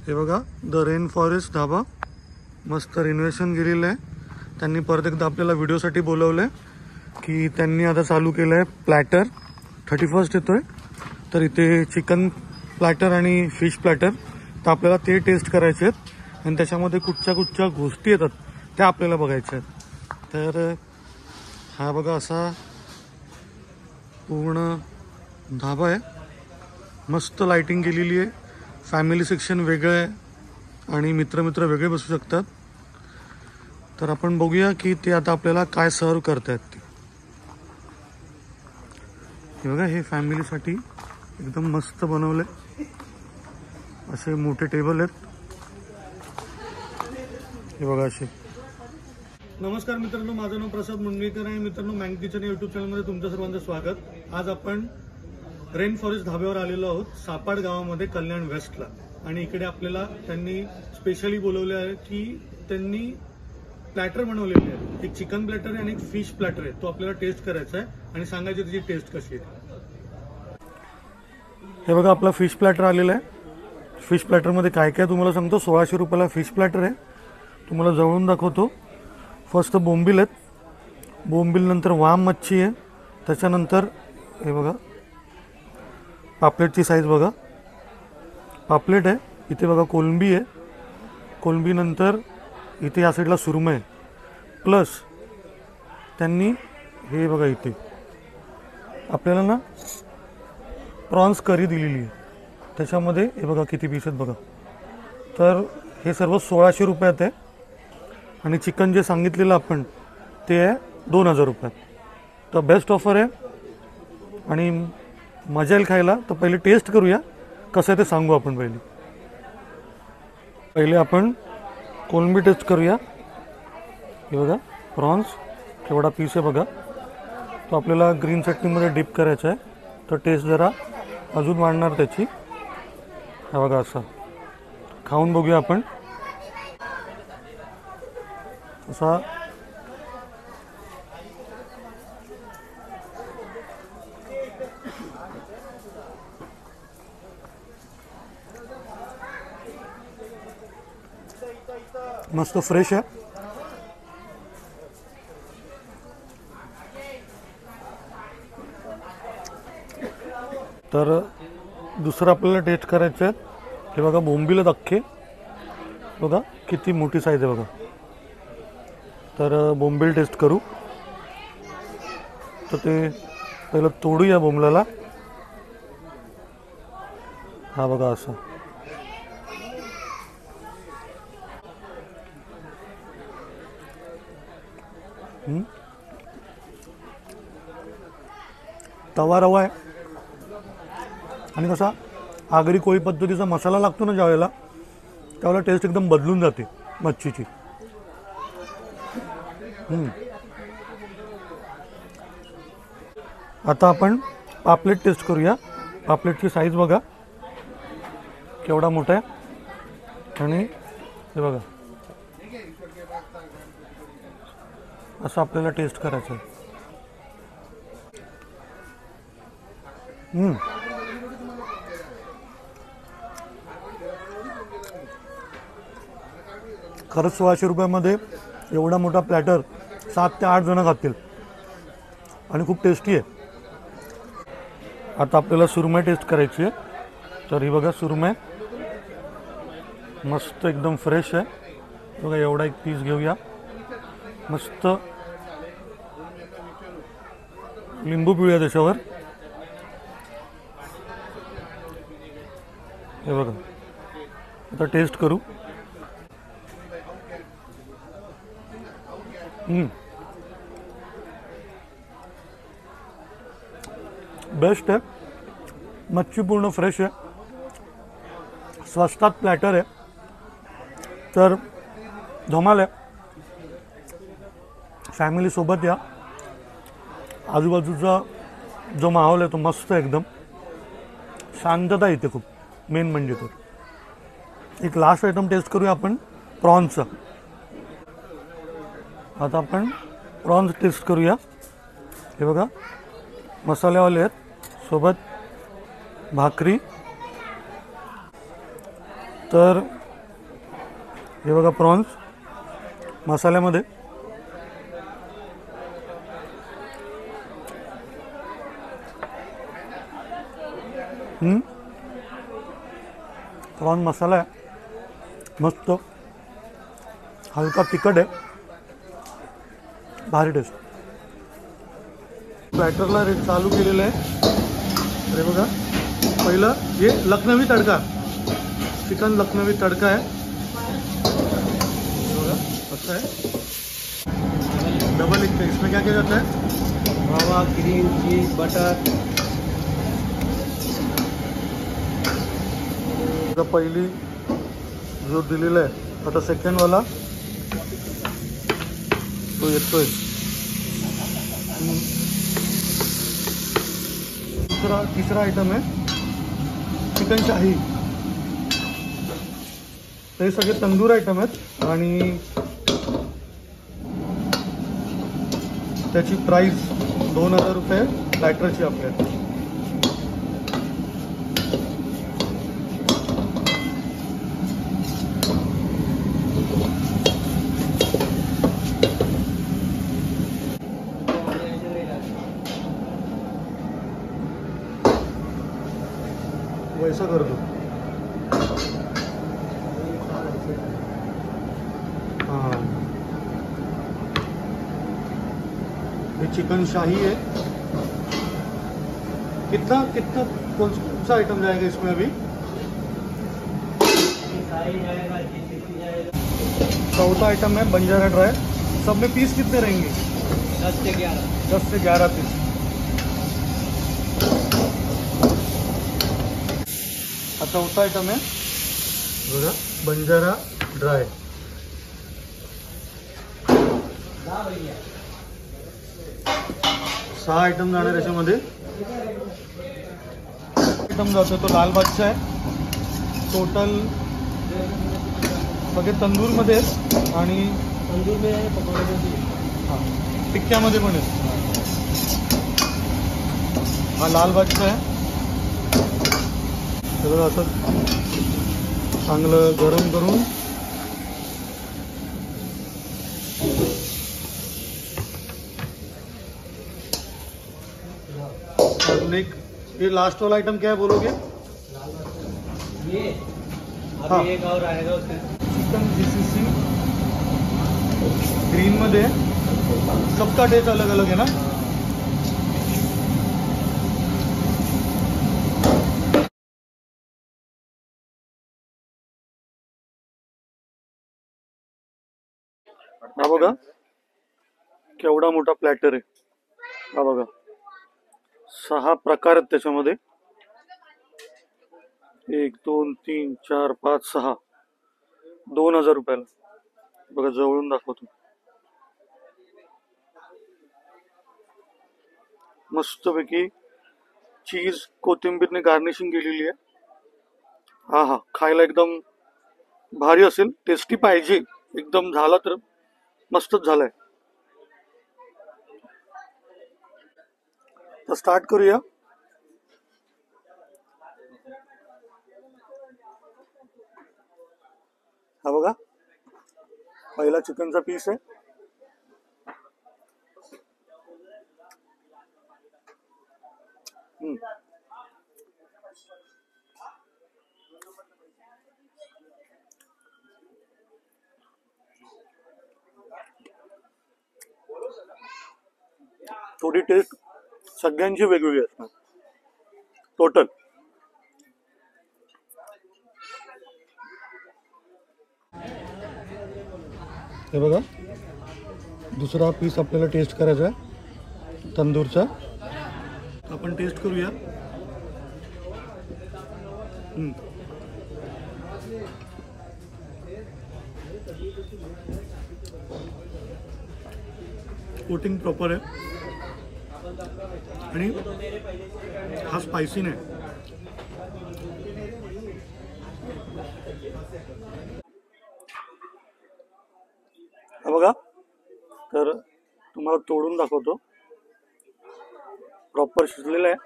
हे बघा the rain forest dhaba, मस्त रिनोव्हेशन केलेलं आहे त्यांनी. परत एकदा आपल्याला व्हिडिओसाठी बोलवलं आहे की त्यांनी आता चालू केलं आहे प्लॅटर. 31st येतोय तर इथे चिकन प्लॅटर आणि फिश प्लॅटर, तर आपल्याला ते टेस्ट करायचे आहेत आणि त्याच्यामध्ये कुठच्या गोष्टी येतात त्या आपल्याला बघायच्या आहेत. तर हा बघा असा पूर्ण ढाबा आहे, मस्त लाइटिंग केलेली आहे. फॅमिली सेक्शन वेगळं आहे आणि मित्र वेगळे बसू शकतात. तर आपण बघूया की ते आता आपल्याला काय सर्व करतायत ते. हे बघा हे फॅमिलीसाठी एकदम मस्त बनवलंय, असे मोठे टेबल आहेत. हे बघा असे. नमस्कार मित्रांनो, माझं नाव प्रसाद मुंडगेकर आहे. मित्रांनो, मँगो किचन यूट्यूब चॅनलमध्ये तुमचं सर्वांचं स्वागत. आज आपण रेन फॉरेस्ट ढाब्यावर आलेलो आहोत, सापाड गावामध्ये, कल्याण वेस्टला. आणि इकडे आपल्याला त्यांनी स्पेशली बोलवले आहे की त्यांनी प्लॅटर बनवलेले आहे. एक चिकन प्लॅटर आहे आणि एक फिश प्लॅटर आहे. तो आपल्याला टेस्ट करायचा आहे आणि सांगायची त्याची टेस्ट कशी आहे. हे बघा आपला फिश प्लॅटर आलेला आहे. फिश प्लॅटरमध्ये काय काय तुम्हाला सांगतो. 1600 रुपयाला फिश प्लॅटर आहे. तुम्हाला जवळून दाखवतो. फर्स्ट बोंबील आहेत, बोंबील नंतर वाम मच्छी आहे, त्याच्यानंतर हे बघा पापलेटची साईज बघा, पापलेट आहे. इथे बघा कोलंबी आहे, कोलंबी नंतर इथे या साईडला सुरमई आहे. प्लस त्यांनी हे बघा इथे आपल्याला ना प्रॉन्स करी दिलेली आहे. त्याच्यामध्ये हे बघा किती पीस आहेत बघा. तर हे सर्व 1600 रुपयात आहे. आणि चिकन जे सांगितलेलं आपण ते आहे 2000 रुपयात. तर बेस्ट ऑफर आहे आणि मजा येईल खायला. तर पहिले टेस्ट करूया कसं आहे ते सांगू आपण. पहिले आपण कोलंबी टेस्ट करूया. हे बघा प्रॉन्स केवढा पीस आहे बघा. तो आपल्याला ग्रीन चटणीमध्ये डिप करायचा आहे. तर टेस्ट जरा अजून वाढणार त्याची. हा बघा असं खाऊन बघूया आपण. असा मस्त फ्रेश आहे. तर दुसरं आपल्याला टेस्ट करायचं आहे. हे बघा बोंबील अख्खे बघा किती मोठी साईज आहे बघा. तर बोंबील टेस्ट करू. तर ते पहिलं तोडूया बोंबलाला. हा बघा असं तवा रवा आहे आणि कसा आगरी कोळी पद्धतीचा मसाला लागतो ना ज्यावेळेला, त्यावेळेला टेस्ट एकदम बदलून जाते मच्छीची. आता आपण पापलेट टेस्ट करूया. पापलेटची साईज बघा केवढा मोठा आहे. आणि हे बघा असं आपल्याला टेस्ट करायचं आहे. खरंच 1600 रुपयामध्ये एवढा मोठा प्लॅटर 7 ते 8 जण खातील आणि खूप टेस्टी आहे. आता आपल्याला सुरमई टेस्ट करायची आहे. तर ही बघा सुरमई मस्त एकदम फ्रेश आहे बघा. एवढा एक पीस घेऊया. मस्त लिंबू पिळूया त्याच्यावर. हे बघा आता टेस्ट करू. बेस्ट आहे. मच्छी पूर्ण फ्रेश आहे. स्वस्तात प्लॅटर आहे. तर धमाल आहे. फॅमिली सोबत या. आजूबाजूचा जो माहोल आहे तो मस्त आहे एकदम. शांतता इथे खूप. मेन म्हणजे तर एक लास्ट आयटम टेस्ट करूया आपण प्रॉन्सचा. आता आपण प्रॉन्स टेस्ट करूया. हे बघा मसालेवाले आहेत, सोबत भाकरी. तर हे बघा प्रॉन्स मसाल्यामध्ये. प्रॉन मसाला आहे मस्त, हलका तिखट आहे, भारी टेस्ट. प्लॅटरला रेट चालू केलेलं आहे. अरे बघा, पहिलं हे लखनवी तडका, चिकन लखनवी तड़का है. अच्छा है. डबल एग, इसमें क्या क्या जाता है? मावा, क्रीम, चीज, बटर. पहिली जो दिलेला आहे, आता सेकंड वाला तो येतोय. तिसरा आयटम आहे चिकन शाही. हे सगळे तंदूर आयटम आहेत आणि त्याची प्राइस 2000 रुपये प्लॅटरची आपल्या. वैसा कर दो. हाँ, ये चिकन शाही है. कितना कितना कौन सा आइटम जाएगा इसमें अभी? चौथा आइटम है बंजारा ड्राई. सब में पीस कितने रहेंगे? 10 से 11. 10 से 11 पीस. चौथा आइटम है बघा बंजारा ड्राय. 6 आयटम जाणार याच्यामध्ये. आयटम जातो तो लाल बादशाह आहे. टोटल सगळे तंदूरमध्ये आहेत आणि तंदूर में है, पकौड़े में. हां, टिक्क्यामध्ये पण आहेत. हा लाल बादशाह आहे. सगळं असं चांगलं गरम करून एक. ये लास्ट वाला आइटम क्या है बोलोगे? ये हाँ. अभी एक और आएगा उसका. चिकन जीसीसी ग्रीन मध्ये. सबका टेस्ट अलग अलग है ना. हा बघा केवढा मोठा प्लॅटर आहे. हा बघा 6 प्रकार आहेत त्याच्यामध्ये. 1 2 3 4 5 6. 2000 रुपयाला. बघा जवळून दाखवतो. मस्तपैकी चीज कोथिंबीरने गार्निशिंग केलेली आहे. हा हा, खायला एकदम भारी असेल. टेस्टी पाहिजे एकदम झाला तर मस्तच झालाय. तर स्टार्ट करूया. हा बघा पहिला चिकनचा पीस आहे. थोडी टेस्ट सगळ्यांची वेगवेगळी असणार. टोटल हे बघा दुसरा पीस आपल्याला टेस्ट करायचा आहे तंदूरचा. आपण टेस्ट करूया. कोटिंग प्रॉपर आहे आणि हा स्पायसी नाही. हा बघा तर तुम्हाला तोडून दाखवतो. प्रॉपर शिजलेला आहे.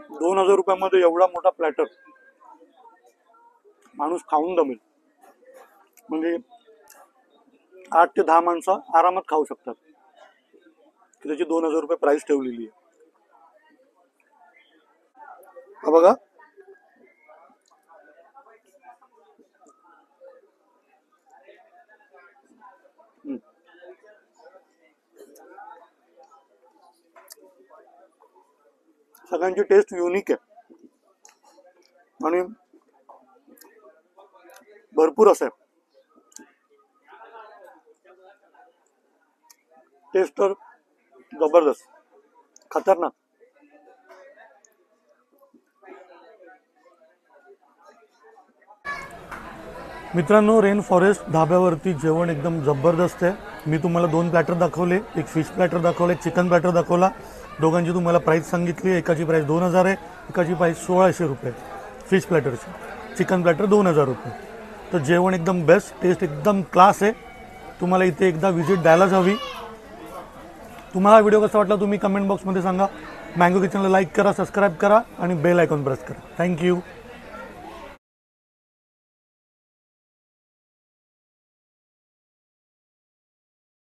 2,000 रुपयामध्ये एवढा मोठा प्लॅटर माणूस खाऊन दमेल. म्हणजे 8 ते 10 माणसं आरामात खाऊ शकतात. त्याची 2,000 रुपये प्राइस ठेवलेली आहे. हा बघा, सगळ्यांची टेस्ट युनिक आहे आणि भरपूर असं आहे. टेस्ट तर जबरदस्त, खतरनाक. मित्रांनो, रेन फॉरेस्ट धाब्यावरती जेवण एकदम जबरदस्त आहे. मी तुम्हाला 2 प्लॅटर दाखवले, एक फिश प्लॅटर दाखवले, चिकन प्लॅटर दाखवला. दोघांची तुम्हाला प्राईस सांगितली. एकाची प्राईस 2,000 आहे, एकाची प्राईस 1,600 रुपये फिश प्लॅटरची. चिकन प्लॅटर 2,000 रुपये. तर जेवण एकदम बेस्ट, टेस्ट एकदम क्लास आहे. तुम्हाला इथे एकदा व्हिजिट द्यायलाच हवी. तुम्हाला व्हिडिओ कसा वाटला तुम्ही कमेंट बॉक्समध्ये सांगा. मँगो किचनला लाईक करा, सबस्क्राईब करा आणि बेल आयकॉन प्रेस करा. थँक्यू.